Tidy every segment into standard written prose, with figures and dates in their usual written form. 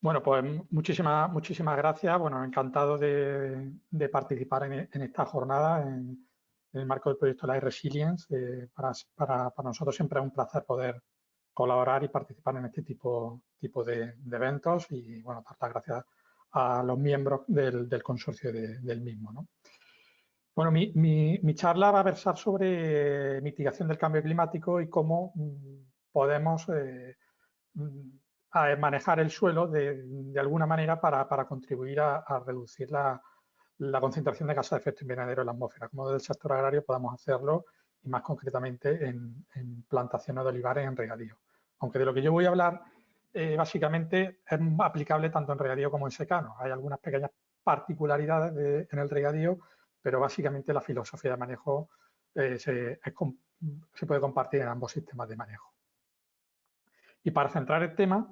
Bueno, pues muchísimas gracias. Bueno, encantado de participar en esta jornada en el marco del proyecto Life Resilience. Para nosotros siempre es un placer poder colaborar y participar en este tipo de eventos y, bueno, dar las gracias a los miembros del consorcio del mismo, ¿no? Bueno, mi charla va a versar sobre mitigación del cambio climático y cómo podemos a manejar el suelo de alguna manera para contribuir a reducir la concentración de gases de efecto invernadero en la atmósfera. Como desde el sector agrario podamos hacerlo y más concretamente en plantaciones de olivares en regadío. Aunque de lo que yo voy a hablar básicamente es aplicable tanto en regadío como en secano. Hay algunas pequeñas particularidades en el regadío, pero básicamente la filosofía de manejo se puede compartir en ambos sistemas de manejo. Y para centrar el tema,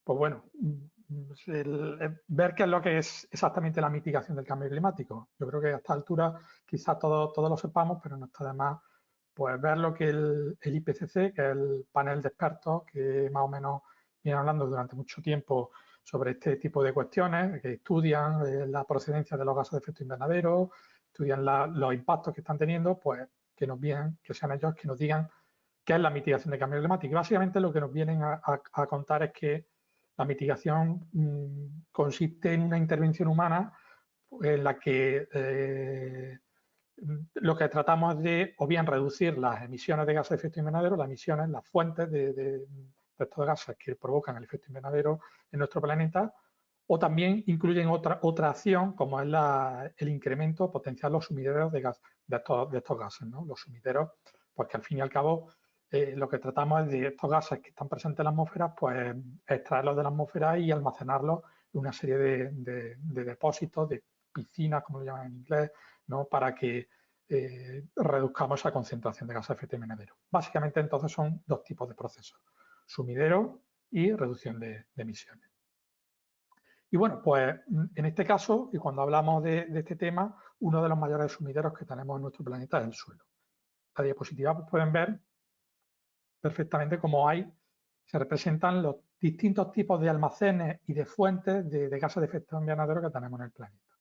pues bueno, ver qué es lo que es exactamente la mitigación del cambio climático. Yo creo que a esta altura quizá todos lo sepamos, pero no está de más pues ver lo que el IPCC, que es el panel de expertos que más o menos viene hablando durante mucho tiempo sobre este tipo de cuestiones, que estudian la procedencia de los gases de efecto invernadero, estudian los impactos que están teniendo, pues que sean ellos que nos digan qué es la mitigación de cambio climático. Y básicamente lo que nos vienen a contar es que la mitigación consiste en una intervención humana en la que lo que tratamos es de o bien reducir las emisiones de gases de efecto invernadero, las fuentes de estos gases que provocan el efecto invernadero en nuestro planeta, o también incluyen otra acción como es el incremento, potenciar los sumideros de estos gases, ¿no? Los sumideros, pues que al fin y al cabo lo que tratamos es de estos gases que están presentes en la atmósfera, pues extraerlos de la atmósfera y almacenarlos en una serie de depósitos, de piscinas, como lo llaman en inglés, ¿no? Para que reduzcamos esa concentración de gases de efecto invernadero. Básicamente, entonces, son dos tipos de procesos: sumidero y reducción de emisiones. Y bueno, pues en este caso, y cuando hablamos de este tema, uno de los mayores sumideros que tenemos en nuestro planeta es el suelo. La diapositiva pues, pueden ver perfectamente cómo se representan los distintos tipos de almacenes y de fuentes de gases de efecto invernadero que tenemos en el planeta.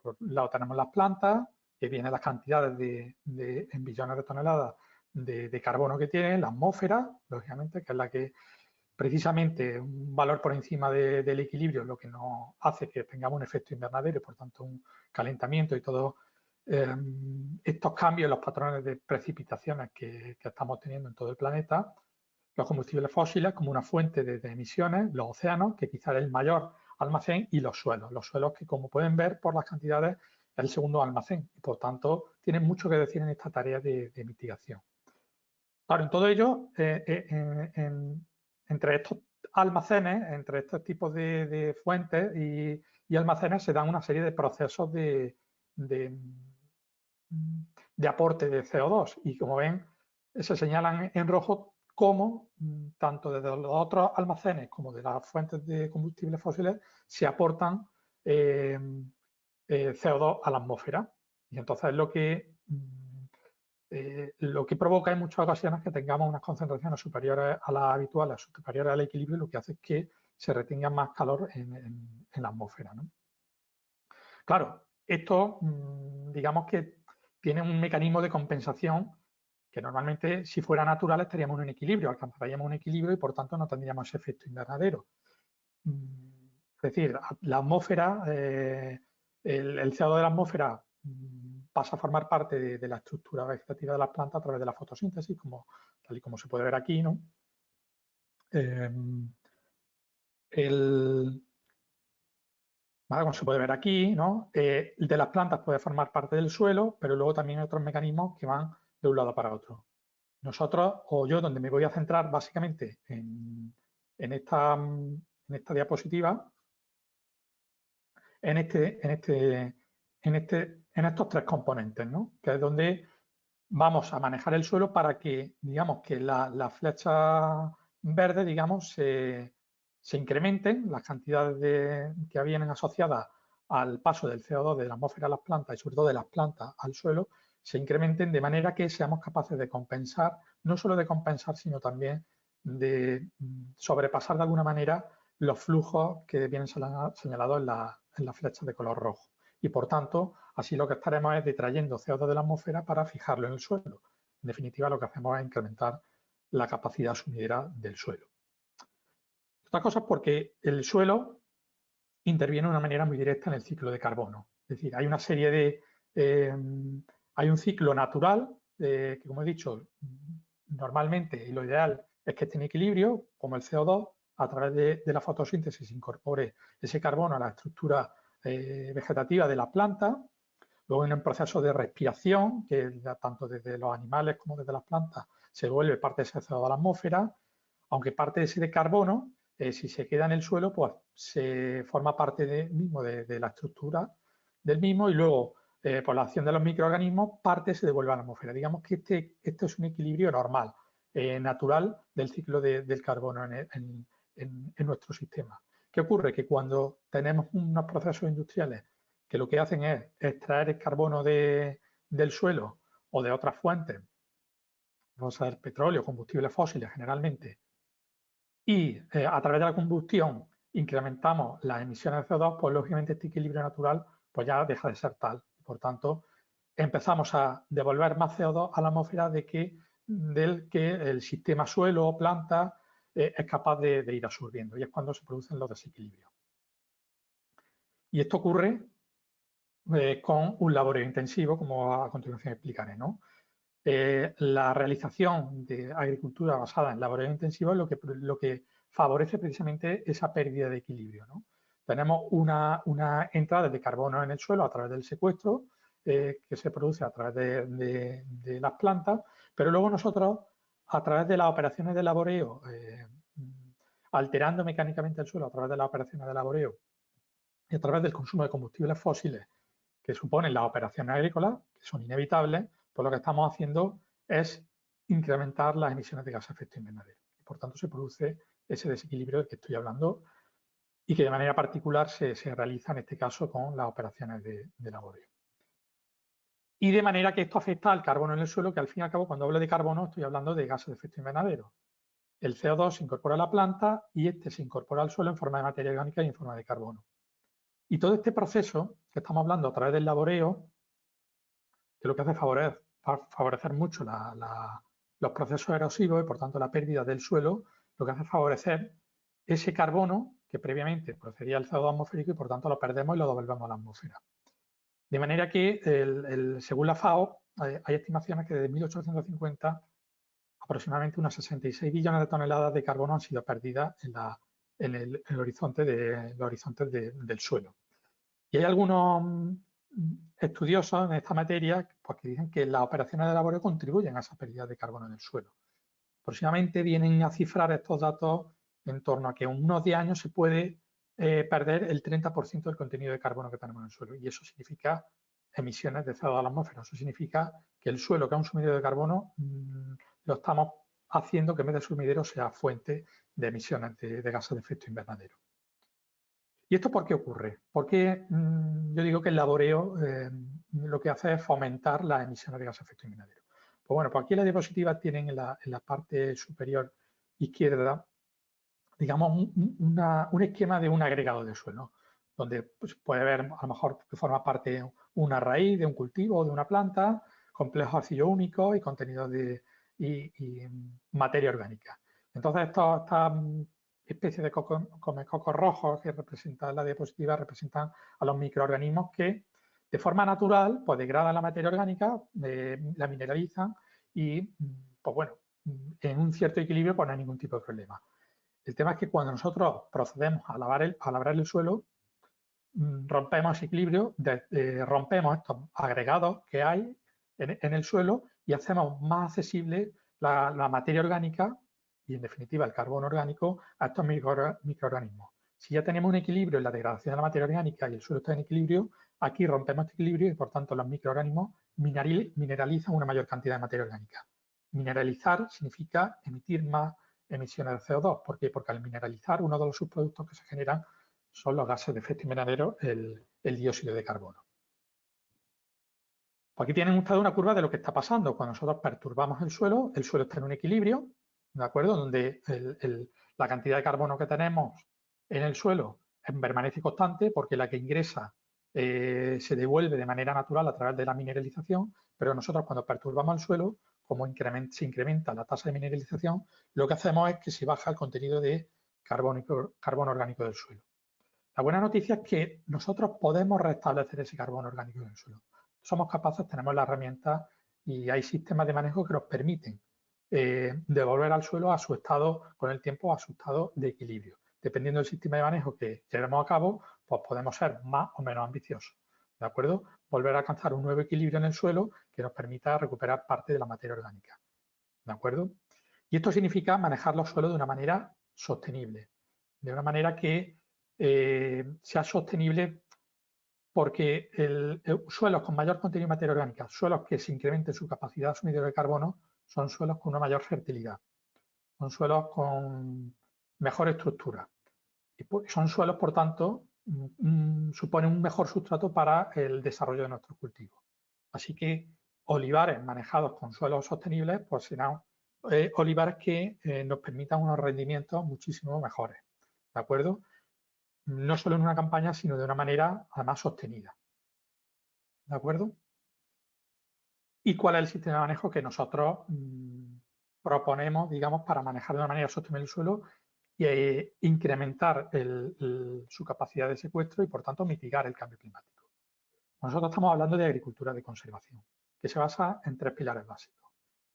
Por un lado tenemos las plantas, que vienen las cantidades en billones de toneladas de carbono que tienen, la atmósfera, lógicamente, que es la que precisamente un valor por encima del equilibrio es lo que nos hace que tengamos un efecto invernadero y por tanto un calentamiento y todos estos cambios en los patrones de precipitaciones que estamos teniendo en todo el planeta. Los combustibles fósiles como una fuente de emisiones, los océanos, que quizás es el mayor almacén, y los suelos que, como pueden ver por las cantidades, es el segundo almacén y por tanto tienen mucho que decir en esta tarea de mitigación. Claro, en todo ello, entre estos almacenes, entre estos tipos de fuentes y almacenes, se dan una serie de procesos de aporte de CO2 y, como ven, se señalan en rojo cómo tanto desde los otros almacenes como de las fuentes de combustibles fósiles se aportan CO2 a la atmósfera. Y entonces lo que provoca en muchas ocasiones que tengamos unas concentraciones superiores a las habituales, superiores al equilibrio, lo que hace es que se retenga más calor en la atmósfera, ¿no? Claro, esto digamos que tiene un mecanismo de compensación que normalmente, si fuera natural, estaríamos en un equilibrio, alcanzaríamos un equilibrio y por tanto no tendríamos ese efecto invernadero. Es decir, la atmósfera, el CO2 de la atmósfera pasa a formar parte de la estructura vegetativa de las plantas a través de la fotosíntesis, tal y como se puede ver aquí, ¿no? ¿Vale? Como se puede ver aquí, ¿no? El de las plantas puede formar parte del suelo, pero luego también hay otros mecanismos que van de un lado para otro. Nosotros, o yo, donde me voy a centrar básicamente en esta diapositiva, en estos tres componentes, ¿no? Que es donde vamos a manejar el suelo para que, digamos, que la flecha verde, digamos, se incrementen las cantidades que vienen asociadas al paso del CO2 de la atmósfera a las plantas y sobre todo de las plantas al suelo, se incrementen de manera que seamos capaces de compensar, no solo de compensar, sino también de sobrepasar de alguna manera los flujos que vienen señalados en la flecha de color rojo. Y por tanto, así lo que estaremos es detrayendo CO2 de la atmósfera para fijarlo en el suelo. En definitiva, lo que hacemos es incrementar la capacidad sumidera del suelo. Otra cosa es porque el suelo interviene de una manera muy directa en el ciclo de carbono. Es decir, hay una serie de... hay un ciclo natural que, como he dicho, normalmente y lo ideal es que esté en equilibrio, como el CO2, a través de la fotosíntesis incorpore ese carbono a la estructura vegetativa de la planta. Luego en un proceso de respiración, que tanto desde los animales como desde las plantas se vuelve parte de ese CO2 a la atmósfera, aunque parte de ese carbono, si se queda en el suelo, pues se forma parte de la estructura del mismo y luego, por la acción de los microorganismos, parte se devuelve a la atmósfera. Digamos que este es un equilibrio normal, natural del ciclo del carbono en nuestro sistema. ¿Qué ocurre? Que cuando tenemos unos procesos industriales que lo que hacen es extraer el carbono del suelo o de otras fuentes, vamos a ver, petróleo, combustibles fósiles generalmente, y a través de la combustión incrementamos las emisiones de CO2, pues lógicamente este equilibrio natural pues ya deja de ser tal. Por tanto, empezamos a devolver más CO2 a la atmósfera del que el sistema suelo o planta es capaz de ir absorbiendo, y es cuando se producen los desequilibrios. Y esto ocurre con un laboreo intensivo, como a continuación explicaré, ¿no? La realización de agricultura basada en laboreo intensivo es lo que favorece precisamente esa pérdida de equilibrio, ¿no? Tenemos una entrada de carbono en el suelo a través del secuestro que se produce a través de las plantas, pero luego nosotros, a través de las operaciones de laboreo, alterando mecánicamente el suelo a través de las operaciones de laboreo y a través del consumo de combustibles fósiles que suponen las operaciones agrícolas, que son inevitables, pues lo que estamos haciendo es incrementar las emisiones de gases de efecto invernadero. Y por tanto, se produce ese desequilibrio del que estoy hablando y que de manera particular se realiza en este caso con las operaciones de laboreo. Y de manera que esto afecta al carbono en el suelo, que al fin y al cabo, cuando hablo de carbono, estoy hablando de gases de efecto invernadero. El CO2 se incorpora a la planta y este se incorpora al suelo en forma de materia orgánica y en forma de carbono. Y todo este proceso que estamos hablando a través del laboreo, que lo que hace es favorecer mucho los procesos erosivos y por tanto la pérdida del suelo, lo que hace es favorecer ese carbono que previamente procedía del CO2 atmosférico y por tanto lo perdemos y lo devolvemos a la atmósfera. De manera que, según la FAO, hay estimaciones que desde 1850 aproximadamente unas 66 billones de toneladas de carbono han sido perdidas en el horizonte los horizontes del suelo. Y hay algunos estudiosos en esta materia pues, que dicen que las operaciones de laboreo contribuyen a esa pérdida de carbono en el suelo. Próximamente vienen a cifrar estos datos en torno a que en unos 10 años se puede perder el 30% del contenido de carbono que tenemos en el suelo. Y eso significa emisiones de CO2 a la atmósfera. Eso significa que el suelo, que es un sumidero de carbono, lo estamos haciendo que en vez de sumidero sea fuente de emisiones de gases de efecto invernadero. ¿Y esto por qué ocurre? Porque yo digo que el laboreo lo que hace es fomentar las emisiones de gases de efecto invernadero. Pues bueno, pues aquí en la diapositiva tienen en la parte superior izquierda, digamos, un esquema de un agregado de suelo, donde pues, puede ver a lo mejor que forma parte una raíz de un cultivo o de una planta, complejos arcillo únicos y contenidos y materia orgánica. Entonces, estas especies de comecocos rojos que representan la diapositiva representan a los microorganismos que de forma natural pues degradan la materia orgánica, la mineralizan y pues bueno, en un cierto equilibrio pues no hay ningún tipo de problema. El tema es que cuando nosotros procedemos a labrar el suelo, rompemos ese equilibrio, rompemos estos agregados que hay en el suelo y hacemos más accesible la materia orgánica y, en definitiva, el carbono orgánico a estos microorganismos. Si ya tenemos un equilibrio en la degradación de la materia orgánica y el suelo está en equilibrio, aquí rompemos este equilibrio y, por tanto, los microorganismos mineralizan una mayor cantidad de materia orgánica. Mineralizar significa emitir más emisiones de CO2. ¿Por qué? Porque al mineralizar, uno de los subproductos que se generan son los gases de efecto invernadero, el dióxido de carbono. Aquí tienen ustedes una curva de lo que está pasando. Cuando nosotros perturbamos el suelo está en un equilibrio, ¿de acuerdo? Donde la cantidad de carbono que tenemos en el suelo permanece constante porque la que ingresa se devuelve de manera natural a través de la mineralización, pero nosotros cuando perturbamos el suelo, como se incrementa la tasa de mineralización, lo que hacemos es que se baja el contenido de carbono orgánico del suelo. La buena noticia es que nosotros podemos restablecer ese carbono orgánico del suelo. Somos capaces, tenemos las herramientas y hay sistemas de manejo que nos permiten devolver al suelo a su estado, con el tiempo, a su estado de equilibrio. Dependiendo del sistema de manejo que llevemos a cabo, pues podemos ser más o menos ambiciosos. ¿De acuerdo? Volver a alcanzar un nuevo equilibrio en el suelo que nos permita recuperar parte de la materia orgánica. ¿De acuerdo? Y esto significa manejar los suelos de una manera sostenible, de una manera que sea sostenible porque suelos con mayor contenido de materia orgánica, suelos que se incrementen su capacidad asumidora de carbono, son suelos con una mayor fertilidad, son suelos con mejor estructura. Y son suelos, por tanto, suponen un mejor sustrato para el desarrollo de nuestros cultivos. Así que olivares manejados con suelos sostenibles, pues serán olivares que nos permitan unos rendimientos muchísimo mejores. ¿De acuerdo? No solo en una campaña, sino de una manera además sostenida. ¿De acuerdo? ¿Y cuál es el sistema de manejo que nosotros proponemos, digamos, para manejar de una manera sostenible el suelo e incrementar su capacidad de secuestro y, por tanto, mitigar el cambio climático? Nosotros estamos hablando de agricultura de conservación, que se basa en 3 pilares básicos.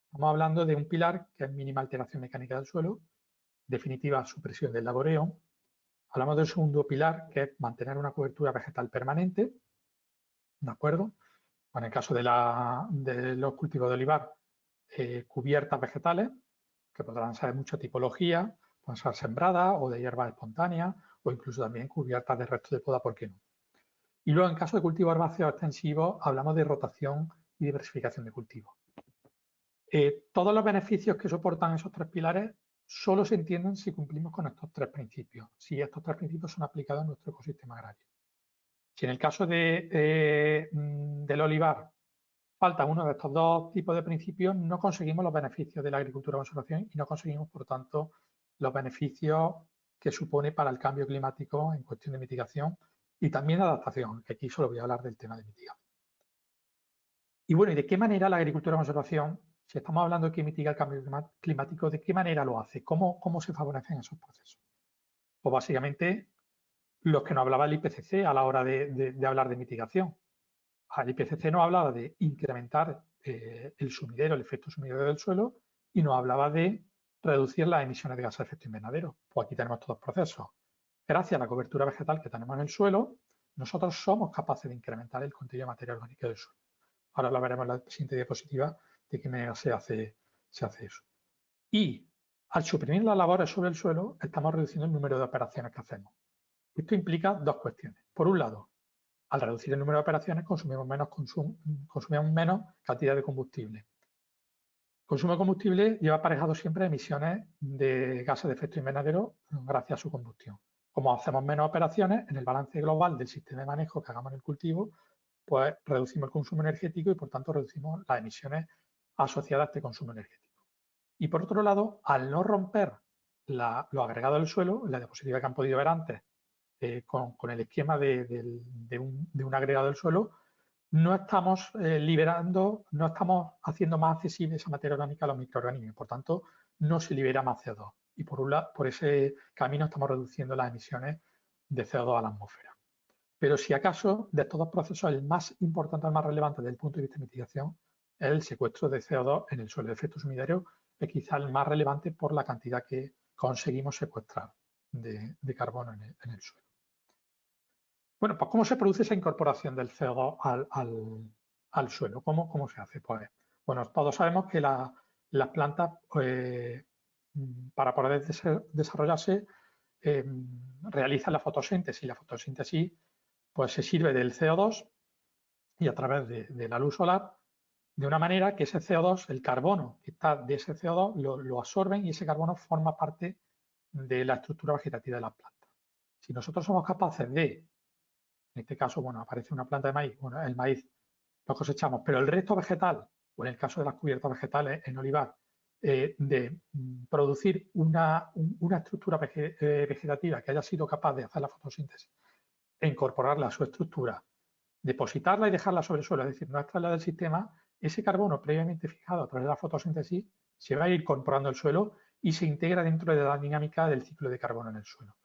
Estamos hablando de un pilar que es mínima alteración mecánica del suelo, definitiva supresión del laboreo. Hablamos del segundo pilar, que es mantener una cobertura vegetal permanente, ¿de acuerdo? En el caso de los cultivos de olivar, cubiertas vegetales, que podrán ser de mucha tipología, pueden ser sembradas o de hierbas espontáneas, o incluso también cubiertas de restos de poda, ¿por qué no? Y luego, en caso de cultivos herbáceos extensivos, hablamos de rotación y diversificación de cultivos. Todos los beneficios que soportan esos 3 pilares solo se entienden si cumplimos con estos 3 principios, si estos 3 principios son aplicados en nuestro ecosistema agrario. Si en el caso del olivar falta uno de estos 2 tipos de principios, no conseguimos los beneficios de la agricultura de conservación y no conseguimos, por tanto, los beneficios que supone para el cambio climático en cuestión de mitigación y también de adaptación, que aquí solo voy a hablar del tema de mitigación. Y bueno, ¿y de qué manera la agricultura de conservación, si estamos hablando de que mitiga el cambio climático, de qué manera lo hace? ¿Cómo se favorecen esos procesos? Pues básicamente los que nos hablaba el IPCC a la hora de hablar de mitigación. El IPCC nos hablaba de incrementar el sumidero, el efecto sumidero del suelo, y nos hablaba de reducir las emisiones de gases de efecto invernadero. Pues aquí tenemos todos los procesos. Gracias a la cobertura vegetal que tenemos en el suelo, nosotros somos capaces de incrementar el contenido de materia orgánica del suelo. Ahora lo veremos en la siguiente diapositiva de qué manera se hace eso. Y al suprimir las labores sobre el suelo, estamos reduciendo el número de operaciones que hacemos. Esto implica 2 cuestiones. Por un lado, al reducir el número de operaciones consumimos menos cantidad de combustible. El consumo de combustible lleva aparejado siempre emisiones de gases de efecto invernadero gracias a su combustión. Como hacemos menos operaciones, en el balance global del sistema de manejo que hagamos en el cultivo, pues reducimos el consumo energético y, por tanto, reducimos las emisiones asociadas a este consumo energético. Y, por otro lado, al no romper los agregados del suelo, en la diapositiva que han podido ver antes, con el esquema de un agregado del suelo, no estamos liberando, no estamos haciendo más accesible esa materia orgánica a los microorganismos. Por tanto, no se libera más CO2. Y por ese camino estamos reduciendo las emisiones de CO2 a la atmósfera. Pero si acaso, de estos 2 procesos, el más importante, el más relevante desde el punto de vista de mitigación, es el secuestro de CO2 en el suelo. El efecto sumidero es quizá el más relevante por la cantidad que conseguimos secuestrar de carbono en el suelo. Bueno, pues ¿cómo se produce esa incorporación del CO2 al suelo? ¿Cómo se hace? Pues, bueno, todos sabemos que las plantas, para poder desarrollarse, realizan la fotosíntesis. Y la fotosíntesis, pues, se sirve del CO2 y a través de la luz solar, de una manera que ese CO2, el carbono que está de ese CO2, lo absorben y ese carbono forma parte de la estructura vegetativa de las plantas. Si nosotros somos capaces de, en este caso, bueno, aparece una planta de maíz, bueno, el maíz lo cosechamos, pero el resto vegetal, o en el caso de las cubiertas vegetales en olivar, de producir una estructura vegetativa que haya sido capaz de hacer la fotosíntesis e incorporarla a su estructura, depositarla y dejarla sobre el suelo, es decir, no extraerla del sistema, ese carbono previamente fijado a través de la fotosíntesis se va a ir incorporando al suelo y se integra dentro de la dinámica del ciclo de carbono en el suelo.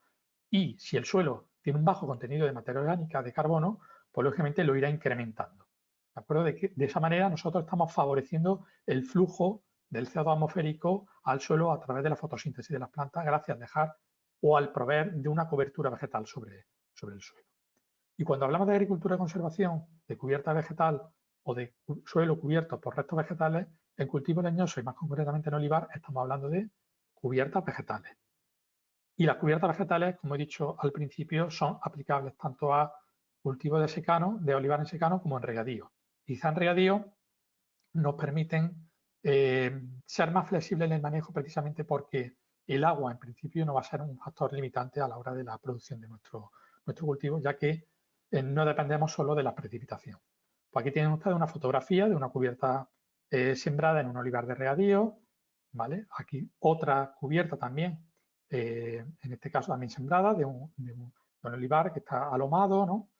Y si el suelo tiene un bajo contenido de materia orgánica de carbono, pues lógicamente lo irá incrementando. ¿De acuerdo? De esa manera nosotros estamos favoreciendo el flujo del CO2 atmosférico al suelo a través de la fotosíntesis de las plantas, gracias a dejar o al proveer de una cobertura vegetal sobre el suelo. Y cuando hablamos de agricultura de conservación, de cubierta vegetal o de suelo cubierto por restos vegetales, en cultivo leñoso y más concretamente en olivar, estamos hablando de cubiertas vegetales. Y las cubiertas vegetales, como he dicho al principio, son aplicables tanto a cultivos de secano, de olivar en secano, como en regadío. Quizá en regadío nos permiten ser más flexibles en el manejo precisamente porque el agua en principio no va a ser un factor limitante a la hora de la producción de nuestro cultivo, ya que no dependemos solo de la precipitación. Pues aquí tienen ustedes una fotografía de una cubierta sembrada en un olivar de regadío, ¿vale? Aquí otra cubierta también, en este caso también sembrada, de un olivar que está alomado, ¿no?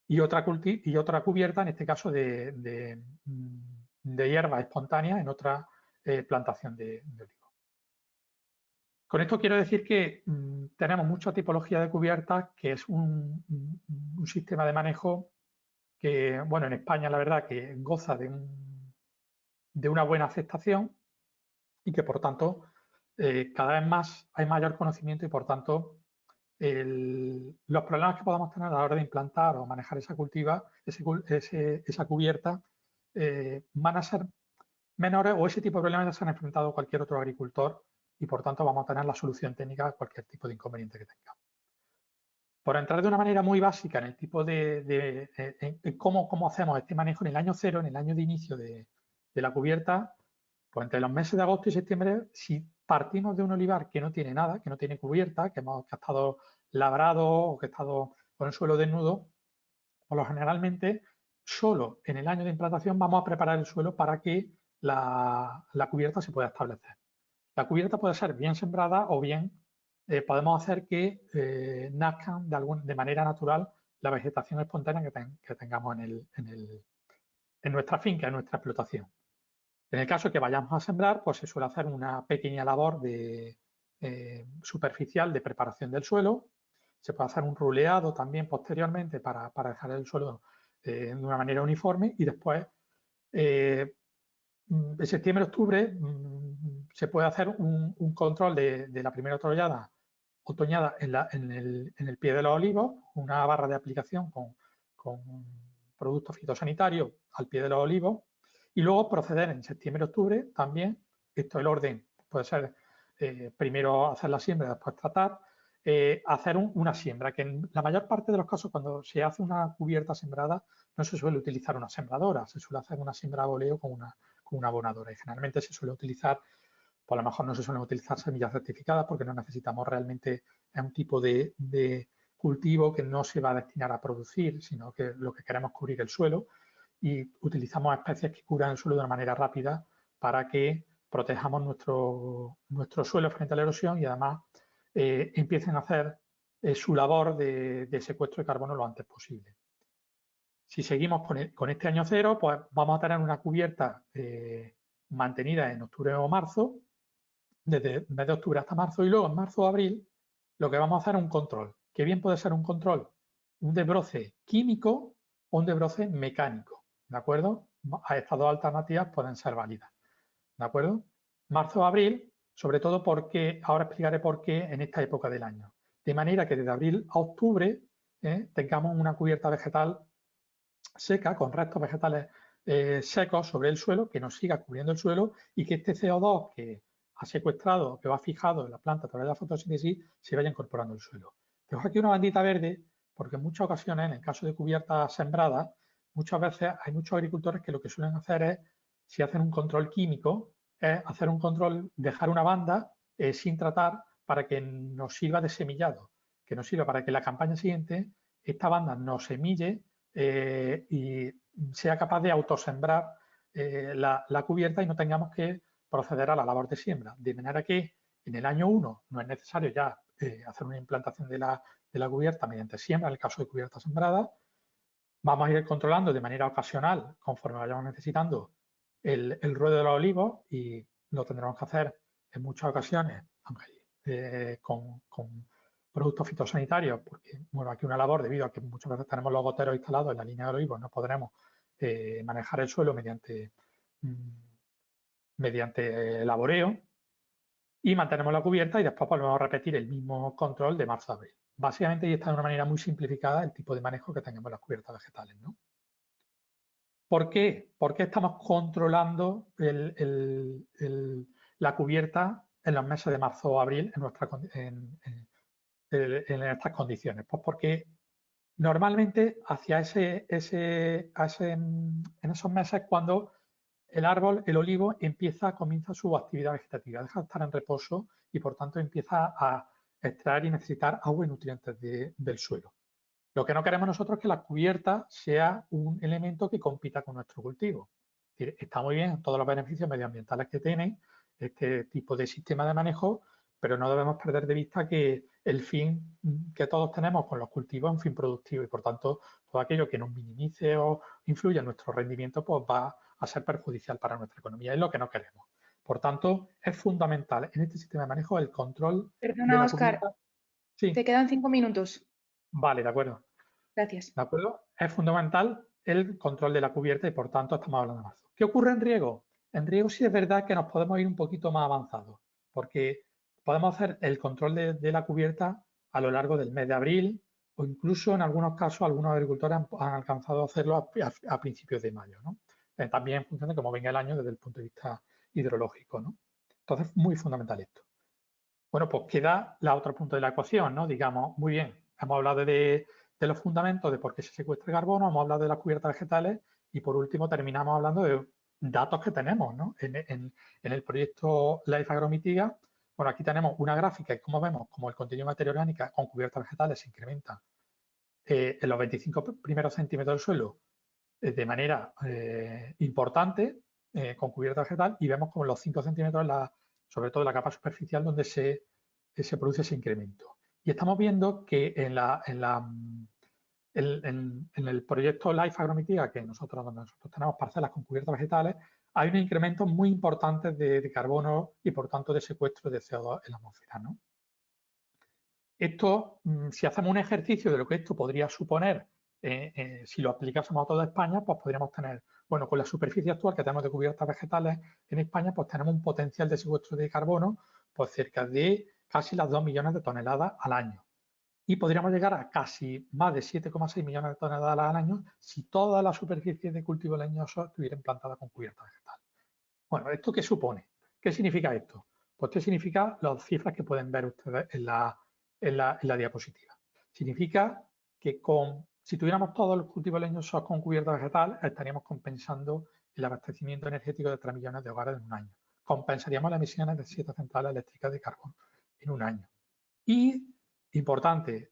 Y otra cubierta, en este caso de hierba espontánea en otra plantación de olivo. Con esto quiero decir que tenemos mucha tipología de cubiertas, que es un sistema de manejo que, bueno, en España la verdad que goza de una buena aceptación y que por tanto cada vez más hay mayor conocimiento y por tanto los problemas que podamos tener a la hora de implantar o manejar esa cubierta van a ser menores, o ese tipo de problemas ya se han enfrentado cualquier otro agricultor y por tanto vamos a tener la solución técnica a cualquier tipo de inconveniente que tengamos. Por entrar de una manera muy básica en el tipo en cómo hacemos este manejo en el año cero, en el año de inicio de la cubierta, pues entre los meses de agosto y septiembre, si partimos de un olivar que no tiene nada, que no tiene cubierta, que ha estado labrado o que ha estado con el suelo desnudo, por lo generalmente solo en el año de implantación vamos a preparar el suelo para que la cubierta se pueda establecer. La cubierta puede ser bien sembrada o bien podemos hacer que nazcan de manera natural la vegetación espontánea que tengamos en nuestra finca, en nuestra explotación. En el caso que vayamos a sembrar, pues se suele hacer una pequeña labor superficial de preparación del suelo. Se puede hacer un ruleado también posteriormente para dejar el suelo de una manera uniforme y después, en septiembre-octubre, se puede hacer un control de la primera otoñada en el pie de los olivos, una barra de aplicación con productos fitosanitarios al pie de los olivos, y luego proceder en septiembre-octubre también, esto el orden puede ser primero hacer la siembra, después tratar, hacer una siembra, que en la mayor parte de los casos cuando se hace una cubierta sembrada no se suele utilizar una sembradora, se suele hacer una siembra a voleo con una abonadora y generalmente se suele utilizar, por lo mejor no se suelen utilizar semillas certificadas porque no necesitamos realmente un tipo de cultivo que no se va a destinar a producir, sino que lo que queremos es cubrir el suelo y utilizamos especies que curan el suelo de una manera rápida para que protejamos nuestro suelo frente a la erosión y además empiecen a hacer su labor de secuestro de carbono lo antes posible. Si seguimos con este año cero, pues vamos a tener una cubierta mantenida en octubre o marzo, desde el mes de octubre hasta marzo, y luego en marzo o abril lo que vamos a hacer es un control, que bien puede ser un control, un desbroce químico o un desbroce mecánico, ¿de acuerdo? A estas dos alternativas pueden ser válidas, ¿de acuerdo? Marzo o abril, sobre todo porque, ahora explicaré por qué en esta época del año. De manera que desde abril a octubre tengamos una cubierta vegetal seca, con restos vegetales secos sobre el suelo, que nos siga cubriendo el suelo y que este CO2 que ha secuestrado, que va fijado en la planta a través de la fotosíntesis, se vaya incorporando al suelo. Dejo aquí una bandita verde porque en muchas ocasiones, en el caso de cubiertas sembradas, muchas veces hay muchos agricultores que lo que suelen hacer es, si hacen un control químico, es hacer un control, dejar una banda sin tratar para que nos sirva de semillado, que nos sirva para que la campaña siguiente esta banda nos semille y sea capaz de autosembrar la cubierta y no tengamos que proceder a la labor de siembra, de manera que en el año 1 no es necesario ya hacer una implantación de la cubierta mediante siembra, en el caso de cubierta sembrada. Vamos a ir controlando de manera ocasional, conforme vayamos necesitando, el ruedo de los olivos, y lo tendremos que hacer en muchas ocasiones con productos fitosanitarios, porque, bueno, aquí una labor, debido a que muchas veces tenemos los goteros instalados en la línea de olivos, no podremos manejar el suelo mediante laboreo, y mantenemos la cubierta y después volvemos a repetir el mismo control de marzo a abril. Básicamente, y está de una manera muy simplificada, el tipo de manejo que tenemos en las cubiertas vegetales, ¿no? ¿Por qué? ¿Por qué estamos controlando la cubierta en los meses de marzo o abril en estas condiciones? Pues porque normalmente en esos meses cuando el árbol, el olivo, comienza su actividad vegetativa, deja de estar en reposo y por tanto empieza a extraer y necesitar agua y nutrientes del suelo. Lo que no queremos nosotros es que la cubierta sea un elemento que compita con nuestro cultivo. Está muy bien todos los beneficios medioambientales que tiene este tipo de sistema de manejo, pero no debemos perder de vista que el fin que todos tenemos con los cultivos es un fin productivo y por tanto todo aquello que nos minimice o influya en nuestro rendimiento pues va a ser perjudicial para nuestra economía. Es lo que no queremos. Por tanto, es fundamental en este sistema de manejo el control de Perdona, la Óscar, cubierta. Sí, te quedan 5 minutos. vale, de acuerdo. Gracias. ¿De acuerdo? Es fundamental el control de la cubierta y por tanto estamos hablando de marzo. ¿Qué ocurre en riego? En riego sí es verdad que nos podemos ir un poquito más avanzados, porque podemos hacer el control de la cubierta a lo largo del mes de abril o incluso en algunos casos algunos agricultores han alcanzado a hacerlo a principios de mayo, ¿no? También en función de cómo venga el año desde el punto de vista hidrológico, ¿no? Entonces, muy fundamental esto. Bueno, pues queda la otro punto de la ecuación, ¿no? Digamos, muy bien, hemos hablado de los fundamentos de por qué se secuestra el carbono, hemos hablado de las cubiertas vegetales y por último terminamos hablando de datos que tenemos, ¿no? En el proyecto Life Agromitiga, bueno, aquí tenemos una gráfica y como vemos, como el contenido de materia orgánica con cubiertas vegetales se incrementa en los 25 primeros centímetros del suelo de manera importante con cubierta vegetal y vemos como en los 5 centímetros, sobre todo en la capa superficial, donde se produce ese incremento. Y estamos viendo que en el proyecto Life Agromitiga, donde nosotros tenemos parcelas con cubiertas vegetales, hay un incremento muy importante de carbono y por tanto de secuestro de CO2 en la atmósfera, ¿no? Esto, si hacemos un ejercicio de lo que esto podría suponer, si lo aplicásemos a toda España, pues podríamos tener, bueno, con la superficie actual que tenemos de cubiertas vegetales en España, pues tenemos un potencial de secuestro de carbono, pues cerca de casi las 2 millones de toneladas al año. Y podríamos llegar a casi más de 7,6 millones de toneladas al año si toda la superficie de cultivo leñoso estuviera implantada con cubierta vegetal. Bueno, ¿esto qué supone? ¿Qué significa esto? Pues esto significa las cifras que pueden ver ustedes en la diapositiva. Significa que si tuviéramos todos los cultivos leñosos con cubierta vegetal, estaríamos compensando el abastecimiento energético de 3 millones de hogares en un año. Compensaríamos las emisiones de 7 centrales eléctricas de carbón en un año. Y, importante,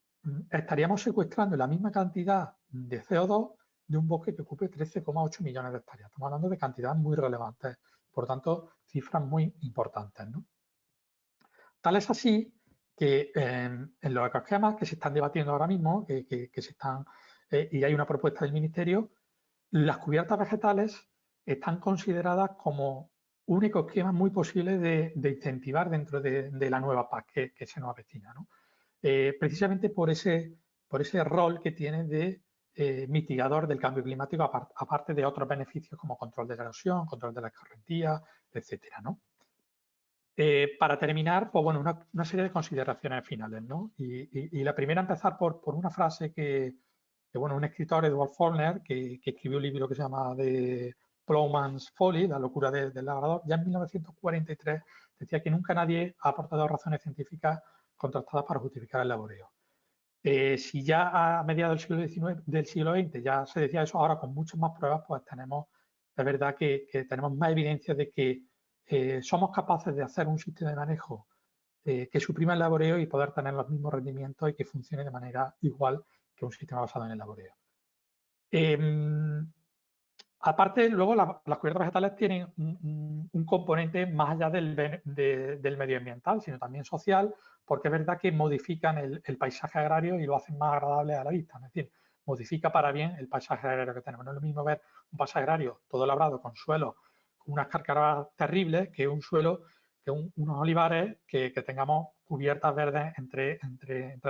estaríamos secuestrando la misma cantidad de CO2 de un bosque que ocupe 13,8 millones de hectáreas. Estamos hablando de cantidades muy relevantes, por tanto, cifras muy importantes, ¿no? Tal es así que en los ecosquemas que se están debatiendo ahora mismo, y hay una propuesta del Ministerio, las cubiertas vegetales están consideradas como un ecosquema muy posible de incentivar dentro de la nueva PAC que se nos avecina, ¿no? Precisamente por ese rol que tiene de mitigador del cambio climático, aparte de otros beneficios como control de la erosión, control de la escorrentía, etcétera, ¿no? Para terminar, pues bueno, una serie de consideraciones finales, ¿no? Y la primera, empezar por una frase que bueno, un escritor, Edward Faulkner, que escribió un libro que se llama The Plowman's Folly, La locura del labrador, ya en 1943 decía que nunca nadie ha aportado razones científicas contrastadas para justificar el laboreo. Si ya a mediados del siglo XX ya se decía eso, ahora con muchas más pruebas, pues es verdad que tenemos más evidencia de que somos capaces de hacer un sistema de manejo que suprima el laboreo y poder tener los mismos rendimientos y que funcione de manera igual que un sistema basado en el laboreo. Aparte, luego las cubiertas vegetales tienen un componente más allá del medioambiental, sino también social, porque es verdad que modifican el paisaje agrario y lo hacen más agradable a la vista. Es decir, modifica para bien el paisaje agrario que tenemos. No es lo mismo ver un paisaje agrario todo labrado con suelo, con unas cárcaras terribles, que un suelo, que unos olivares que tengamos cubiertas verdes entre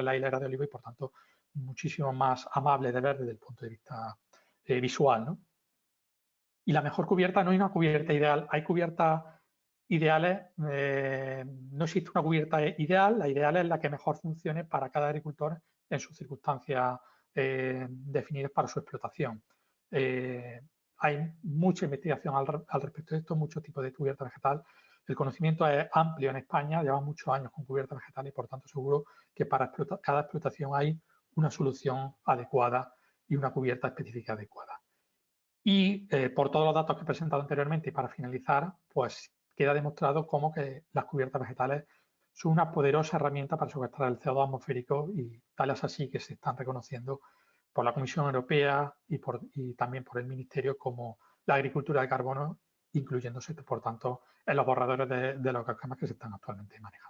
la hilera de olivo y, por tanto, muchísimo más amable de ver desde el punto de vista visual, ¿no? Y la mejor cubierta no hay una cubierta ideal, hay cubiertas ideales, no existe una cubierta ideal, la ideal es la que mejor funcione para cada agricultor en sus circunstancias definidas para su explotación. Hay mucha investigación al respecto de esto, muchos tipos de cubierta vegetal. El conocimiento es amplio en España, lleva muchos años con cubierta vegetal y, por tanto, seguro que para cada explotación hay una solución adecuada y una cubierta específica adecuada. Y por todos los datos que he presentado anteriormente y para finalizar, pues queda demostrado cómo que las cubiertas vegetales son una poderosa herramienta para secuestrar el CO2 atmosférico, y tal es así que se están reconociendo por la Comisión Europea y también por el Ministerio como la agricultura de carbono, incluyéndose, por tanto, en los borradores de los esquemas que se están actualmente manejando.